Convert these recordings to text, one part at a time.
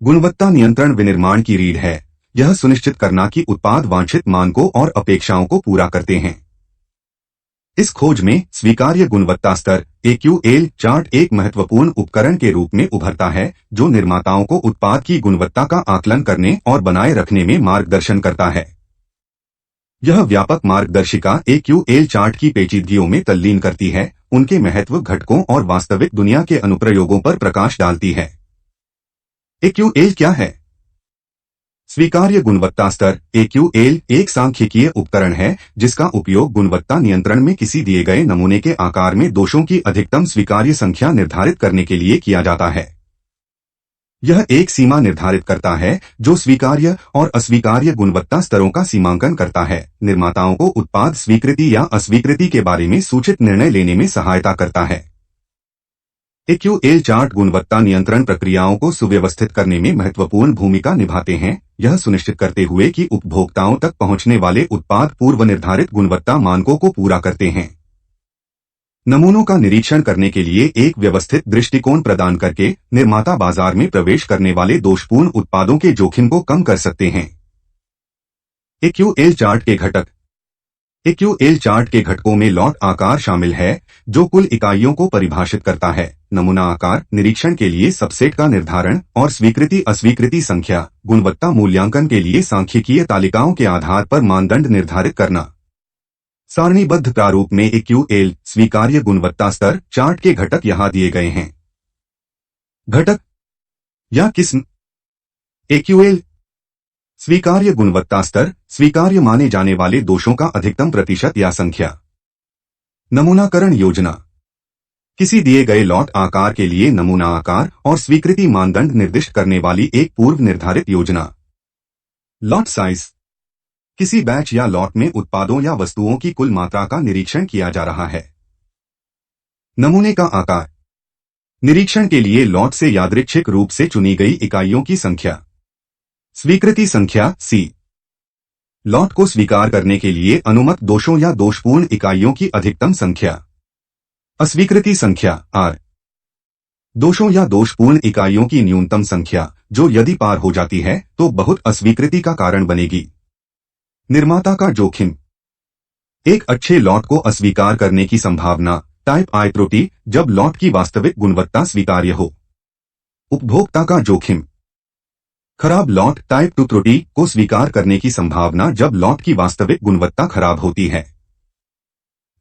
गुणवत्ता नियंत्रण विनिर्माण की रीढ़ है। यह सुनिश्चित करना कि उत्पाद वांछित मानकों और अपेक्षाओं को पूरा करते हैं। इस खोज में स्वीकार्य गुणवत्ता स्तर AQL चार्ट एक महत्वपूर्ण उपकरण के रूप में उभरता है, जो निर्माताओं को उत्पाद की गुणवत्ता का आकलन करने और बनाए रखने में मार्गदर्शन करता है। यह व्यापक मार्गदर्शिका AQL चार्ट की पेचीदगियों में तल्लीन करती है, उनके महत्व, घटकों और वास्तविक दुनिया के अनुप्रयोगों पर प्रकाश डालती है। AQL क्या है? स्वीकार्य गुणवत्ता स्तर AQL एक सांख्यिकीय उपकरण है जिसका उपयोग गुणवत्ता नियंत्रण में किसी दिए गए नमूने के आकार में दोषों की अधिकतम स्वीकार्य संख्या निर्धारित करने के लिए किया जाता है। यह एक सीमा निर्धारित करता है जो स्वीकार्य और अस्वीकार्य गुणवत्ता स्तरों का सीमांकन करता है, निर्माताओं को उत्पाद स्वीकृति या अस्वीकृति के बारे में सूचित निर्णय लेने में सहायता करता है। AQL चार्ट गुणवत्ता नियंत्रण प्रक्रियाओं को सुव्यवस्थित करने में महत्वपूर्ण भूमिका निभाते हैं, यह सुनिश्चित करते हुए कि उपभोक्ताओं तक पहुंचने वाले उत्पाद पूर्व निर्धारित गुणवत्ता मानकों को पूरा करते हैं। नमूनों का निरीक्षण करने के लिए एक व्यवस्थित दृष्टिकोण प्रदान करके निर्माता बाजार में प्रवेश करने वाले दोषपूर्ण उत्पादों के जोखिम को कम कर सकते हैं। AQL चार्ट के घटक। AQL चार्ट के घटकों में लॉट आकार शामिल है, जो कुल इकाइयों को परिभाषित करता है, नमूना आकार, निरीक्षण के लिए सबसेट का निर्धारण और स्वीकृति अस्वीकृति संख्या, गुणवत्ता मूल्यांकन के लिए सांख्यिकीय तालिकाओं के आधार पर मानदंड निर्धारित करना। सारणीबद्ध प्रारूप में AQL स्वीकार्य गुणवत्ता स्तर चार्ट के घटक यहाँ दिए गए हैं। घटक या किस्म। AQL स्वीकार्य गुणवत्ता स्तर स्वीकार्य माने जाने वाले दोषों का अधिकतम प्रतिशत या संख्या। नमूनाकरण योजना किसी दिए गए लॉट आकार के लिए नमूना आकार और स्वीकृति मानदंड निर्दिष्ट करने वाली एक पूर्व निर्धारित योजना। लॉट साइज किसी बैच या लॉट में उत्पादों या वस्तुओं की कुल मात्रा का निरीक्षण किया जा रहा है। नमूने का आकार निरीक्षण के लिए लॉट से यादृच्छिक रूप से चुनी गई इकाइयों की संख्या। स्वीकृति संख्या C लॉट को स्वीकार करने के लिए अनुमत दोषों या दोषपूर्ण इकाइयों की अधिकतम संख्या। अस्वीकृति संख्या R दोषों या दोषपूर्ण इकाइयों की न्यूनतम संख्या, जो यदि पार हो जाती है तो बहुत अस्वीकृति का कारण बनेगी। निर्माता का जोखिम एक अच्छे लॉट को अस्वीकार करने की संभावना टाइप I त्रुटि, जब लॉट की वास्तविक गुणवत्ता स्वीकार्य हो। उपभोक्ता का जोखिम खराब लॉट टाइप 2 त्रुटि को स्वीकार करने की संभावना जब लॉट की वास्तविक गुणवत्ता खराब होती है।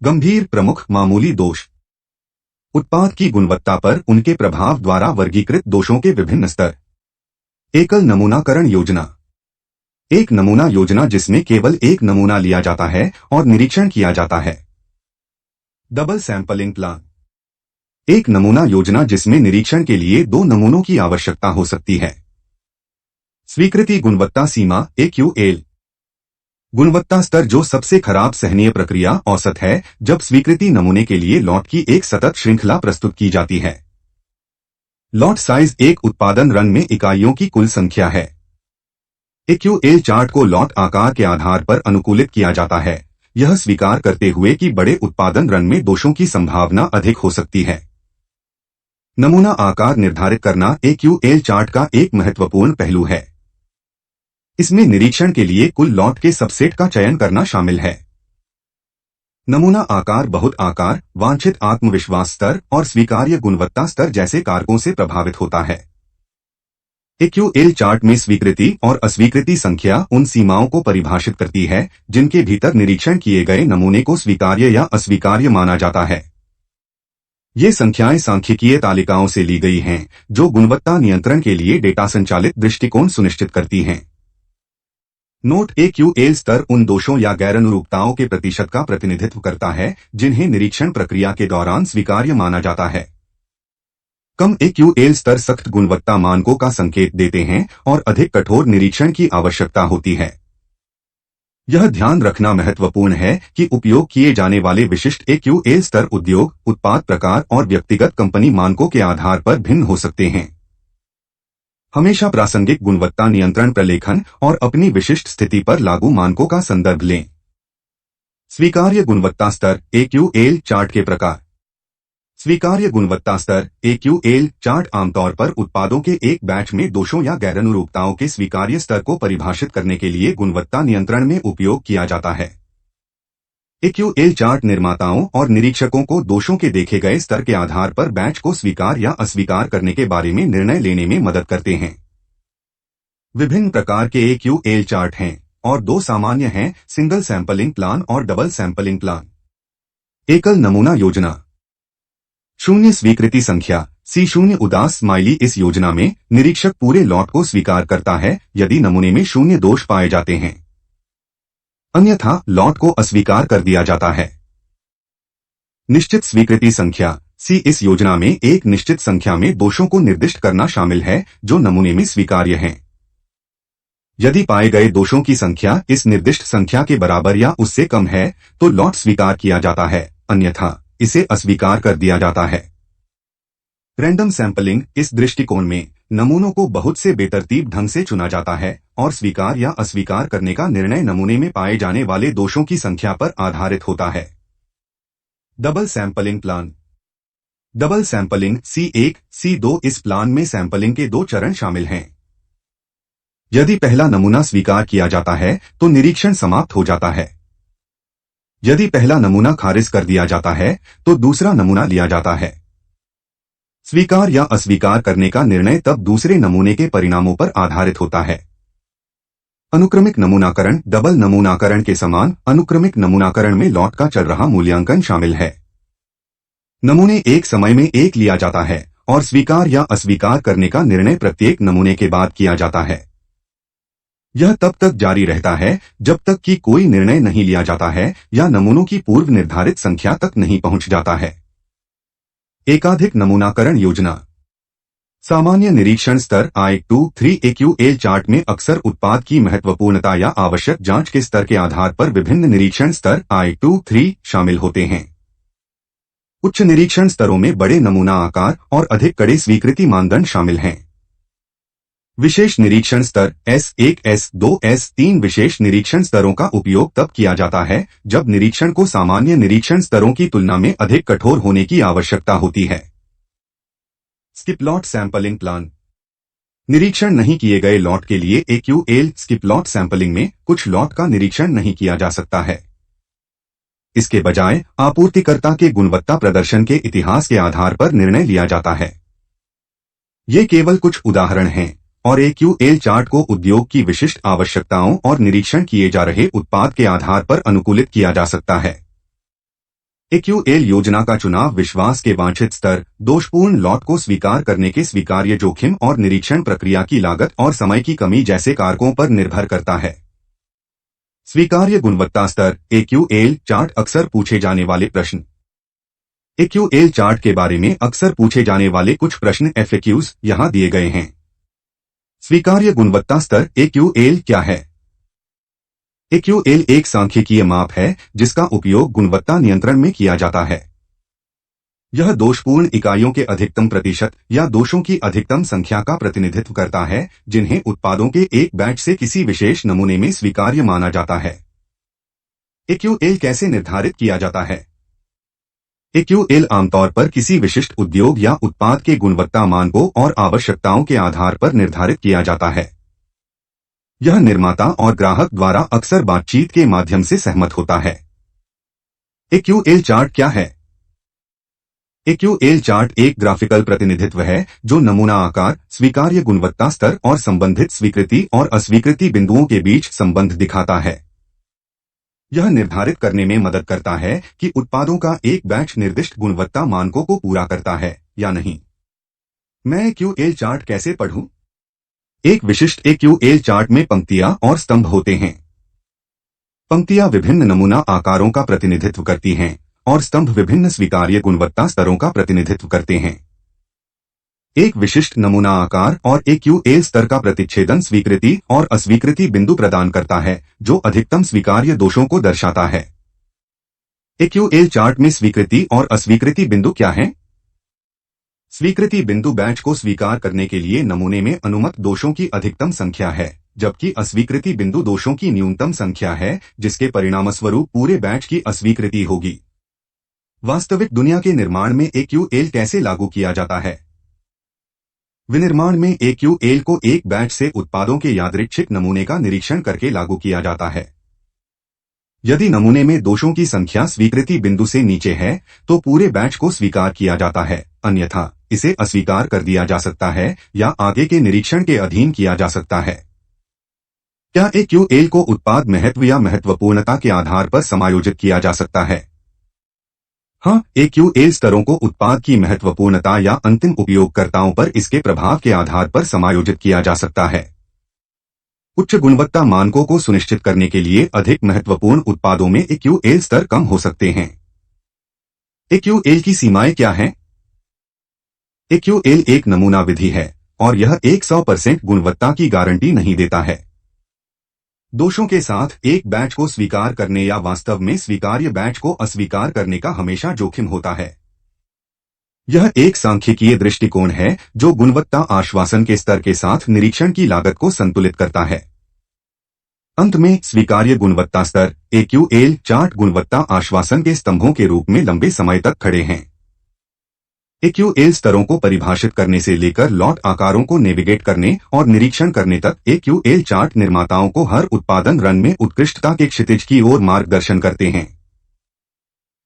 गंभीर प्रमुख मामूली दोष उत्पाद की गुणवत्ता पर उनके प्रभाव द्वारा वर्गीकृत दोषों के विभिन्न स्तर। एकल नमूनाकरण योजना एक नमूना योजना जिसमें केवल एक नमूना लिया जाता है और निरीक्षण किया जाता है। डबल सैंपलिंग प्लान एक नमूना योजना जिसमें निरीक्षण के लिए 2 नमूनों की आवश्यकता हो सकती है। स्वीकृति गुणवत्ता सीमा AQL गुणवत्ता स्तर जो सबसे खराब सहनीय प्रक्रिया औसत है जब स्वीकृति नमूने के लिए लॉट की एक सतत श्रृंखला प्रस्तुत की जाती है। लॉट साइज एक उत्पादन रन में इकाइयों की कुल संख्या है। AQL चार्ट को लॉट आकार के आधार पर अनुकूलित किया जाता है, यह स्वीकार करते हुए कि बड़े उत्पादन रन में दोषों की संभावना अधिक हो सकती है। नमूना आकार निर्धारित करना AQL चार्ट का एक महत्वपूर्ण पहलू है। इसमें निरीक्षण के लिए कुल लॉट के सबसेट का चयन करना शामिल है। नमूना आकार बहुत आकार, वांछित आत्मविश्वास स्तर और स्वीकार्य गुणवत्ता स्तर जैसे कारकों से प्रभावित होता है। AQL चार्ट में स्वीकृति और अस्वीकृति संख्या उन सीमाओं को परिभाषित करती है जिनके भीतर निरीक्षण किए गए नमूने को स्वीकार्य या अस्वीकार्य माना जाता है। ये संख्याएं सांख्यिकीय तालिकाओं से ली गई हैं, जो गुणवत्ता नियंत्रण के लिए डेटा संचालित दृष्टिकोण सुनिश्चित करती हैं। नोट AQL स्तर उन दोषों या गैरानुरूपताओं के प्रतिशत का प्रतिनिधित्व करता है जिन्हें निरीक्षण प्रक्रिया के दौरान स्वीकार्य माना जाता है। कम AQL स्तर सख्त गुणवत्ता मानकों का संकेत देते हैं और अधिक कठोर निरीक्षण की आवश्यकता होती है। यह ध्यान रखना महत्वपूर्ण है कि उपयोग किए जाने वाले विशिष्ट AQL स्तर उद्योग, उत्पाद प्रकार और व्यक्तिगत कंपनी मानकों के आधार पर भिन्न हो सकते हैं। हमेशा प्रासंगिक गुणवत्ता नियंत्रण प्रलेखन और अपनी विशिष्ट स्थिति पर लागू मानकों का संदर्भ लें। स्वीकार्य गुणवत्ता स्तर AQL चार्ट के प्रकार। स्वीकार्य गुणवत्ता स्तर AQL चार्ट आमतौर पर उत्पादों के एक बैच में दोषों या गैरानुरूपताओं के स्वीकार्य स्तर को परिभाषित करने के लिए गुणवत्ता नियंत्रण में उपयोग किया जाता है। AQL चार्ट निर्माताओं और निरीक्षकों को दोषों के देखे गए स्तर के आधार पर बैच को स्वीकार या अस्वीकार करने के बारे में निर्णय लेने में मदद करते हैं। विभिन्न प्रकार के AQL चार्ट हैं और दो सामान्य हैं, सिंगल सैंपलिंग प्लान और डबल सैंपलिंग प्लान। एकल नमूना योजना। शून्य स्वीकृति संख्या C0 उदास स्माइली। इस योजना में निरीक्षक पूरे लॉट को स्वीकार करता है यदि नमूने में शून्य दोष पाए जाते हैं, अन्यथा लॉट को अस्वीकार कर दिया जाता है। निश्चित स्वीकृति संख्या C। इस योजना में एक निश्चित संख्या में दोषों को निर्दिष्ट करना शामिल है जो नमूने में स्वीकार्य हैं। यदि पाए गए दोषों की संख्या इस निर्दिष्ट संख्या के बराबर या उससे कम है तो लॉट स्वीकार किया जाता है, अन्यथा इसे अस्वीकार कर दिया जाता है। Random sampling. इस दृष्टिकोण में नमूनों को बहुत से बेतरतीब ढंग से चुना जाता है और स्वीकार या अस्वीकार करने का निर्णय नमूने में पाए जाने वाले दोषों की संख्या पर आधारित होता है। Double sampling plan. Double sampling C1, C2। इस प्लान में सैंपलिंग के दो चरण शामिल हैं। यदि पहला नमूना स्वीकार किया जाता है तो निरीक्षण समाप्त हो जाता है। यदि पहला नमूना खारिज कर दिया जाता है तो दूसरा नमूना लिया जाता है। स्वीकार या अस्वीकार करने का निर्णय तब दूसरे नमूने के परिणामों पर आधारित होता है। अनुक्रमिक नमूनाकरण। डबल नमूनाकरण के समान अनुक्रमिक नमूनाकरण में लॉट का चल रहा मूल्यांकन शामिल है। नमूने एक समय में एक लिया जाता है और स्वीकार या अस्वीकार करने का निर्णय प्रत्येक नमूने के बाद किया जाता है। यह तब तक जारी रहता है जब तक कि कोई निर्णय नहीं लिया जाता है या नमूनों की पूर्व निर्धारित संख्या तक नहीं पहुंच जाता है। एकाधिक नमूनाकरण योजना। सामान्य निरीक्षण स्तर I2, 3 AQL चार्ट में अक्सर उत्पाद की महत्वपूर्णता या आवश्यक जांच के स्तर के आधार पर विभिन्न निरीक्षण स्तर I2, 3 शामिल होते हैं। उच्च निरीक्षण स्तरों में बड़े नमूना आकार और अधिक कड़े स्वीकृति मानदंड शामिल हैं। विशेष निरीक्षण स्तर S1, S2, S3। विशेष निरीक्षण स्तरों का उपयोग तब किया जाता है जब निरीक्षण को सामान्य निरीक्षण स्तरों की तुलना में अधिक कठोर होने की आवश्यकता होती है। Skip lot sampling plan. निरीक्षण नहीं किए गए लॉट के लिए AQL स्किप लॉट सैंपलिंग में कुछ लॉट का निरीक्षण नहीं किया जा सकता है। इसके बजाय आपूर्तिकर्ता के गुणवत्ता प्रदर्शन के इतिहास के आधार पर निर्णय लिया जाता है। ये केवल कुछ उदाहरण हैं और AQL चार्ट को उद्योग की विशिष्ट आवश्यकताओं और निरीक्षण किए जा रहे उत्पाद के आधार पर अनुकूलित किया जा सकता है। AQL योजना का चुनाव विश्वास के वांछित स्तर, दोषपूर्ण लॉट को स्वीकार करने के स्वीकार्य जोखिम और निरीक्षण प्रक्रिया की लागत और समय की कमी जैसे कारकों पर निर्भर करता है। स्वीकार्य गुणवत्ता स्तर AQL चार्ट। अक्सर पूछे जाने वाले प्रश्न। AQL चार्ट के बारे में अक्सर पूछे जाने वाले कुछ प्रश्न FAQs यहाँ दिए गए हैं। स्वीकार्य गुणवत्ता स्तर AQL क्या है? AQL एक सांख्यिकीय माप है जिसका उपयोग गुणवत्ता नियंत्रण में किया जाता है। यह दोषपूर्ण इकाइयों के अधिकतम प्रतिशत या दोषों की अधिकतम संख्या का प्रतिनिधित्व करता है जिन्हें उत्पादों के एक बैच से किसी विशेष नमूने में स्वीकार्य माना जाता है। AQL कैसे निर्धारित किया जाता है? AQL आमतौर पर किसी विशिष्ट उद्योग या उत्पाद के गुणवत्ता मानकों और आवश्यकताओं के आधार पर निर्धारित किया जाता है। यह निर्माता और ग्राहक द्वारा अक्सर बातचीत के माध्यम से सहमत होता है। AQL चार्ट क्या है? AQL चार्ट एक ग्राफिकल प्रतिनिधित्व है जो नमूना आकार, स्वीकार्य गुणवत्ता स्तर और संबंधित स्वीकृति और अस्वीकृति बिंदुओं के बीच संबंध दिखाता है। यह निर्धारित करने में मदद करता है कि उत्पादों का एक बैच निर्दिष्ट गुणवत्ता मानकों को पूरा करता है या नहीं। मैं AQL चार्ट कैसे पढ़ूं? एक विशिष्ट AQL चार्ट में पंक्तियां और स्तंभ होते हैं। पंक्तियां विभिन्न नमूना आकारों का प्रतिनिधित्व करती हैं और स्तंभ विभिन्न स्वीकार्य गुणवत्ता स्तरों का प्रतिनिधित्व करते हैं। एक विशिष्ट नमूना आकार और AQL स्तर का प्रतिच्छेदन स्वीकृति और अस्वीकृति बिंदु प्रदान करता है जो अधिकतम स्वीकार्य दोषों को दर्शाता है। AQL चार्ट में स्वीकृति और अस्वीकृति बिंदु क्या हैं? स्वीकृति बिंदु बैच को स्वीकार करने के लिए नमूने में अनुमत दोषों की अधिकतम संख्या है, जबकि अस्वीकृति बिंदु दोषों की न्यूनतम संख्या है जिसके परिणामस्वरूप पूरे बैच की अस्वीकृति होगी। वास्तविक दुनिया के निर्माण में AQL कैसे लागू किया जाता है? विनिर्माण में AQL को एक बैच से उत्पादों के यादृच्छिक नमूने का निरीक्षण करके लागू किया जाता है। यदि नमूने में दोषों की संख्या स्वीकृति बिंदु से नीचे है, तो पूरे बैच को स्वीकार किया जाता है, अन्यथा इसे अस्वीकार कर दिया जा सकता है या आगे के निरीक्षण के अधीन किया जा सकता है। क्या AQL को उत्पाद महत्व या महत्वपूर्णता के आधार पर समायोजित किया जा सकता है? हाँ, AQL स्तरों को उत्पाद की महत्वपूर्णता या अंतिम उपयोगकर्ताओं पर इसके प्रभाव के आधार पर समायोजित किया जा सकता है। उच्च गुणवत्ता मानकों को सुनिश्चित करने के लिए अधिक महत्वपूर्ण उत्पादों में AQL स्तर कम हो सकते हैं। AQL की सीमाएं क्या हैं? AQL एक नमूना विधि है और यह 100% गुणवत्ता की गारंटी नहीं देता है। दोषों के साथ एक बैच को स्वीकार करने या वास्तव में स्वीकार्य बैच को अस्वीकार करने का हमेशा जोखिम होता है। यह एक सांख्यिकीय दृष्टिकोण है जो गुणवत्ता आश्वासन के स्तर के साथ निरीक्षण की लागत को संतुलित करता है। अंत में स्वीकार्य गुणवत्ता स्तर AQL चार्ट गुणवत्ता आश्वासन के स्तंभों के रूप में लंबे समय तक खड़े हैं। AQL स्तरों को परिभाषित करने से लेकर लॉट आकारों को नेविगेट करने और निरीक्षण करने तक AQL चार्ट निर्माताओं को हर उत्पादन रन में उत्कृष्टता के क्षितिज की ओर मार्गदर्शन करते हैं।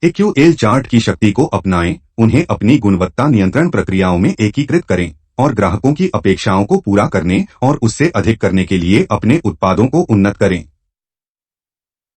AQL चार्ट की शक्ति को अपनाएं, उन्हें अपनी गुणवत्ता नियंत्रण प्रक्रियाओं में एकीकृत करें और ग्राहकों की अपेक्षाओं को पूरा करने और उससे अधिक करने के लिए अपने उत्पादों को उन्नत करें।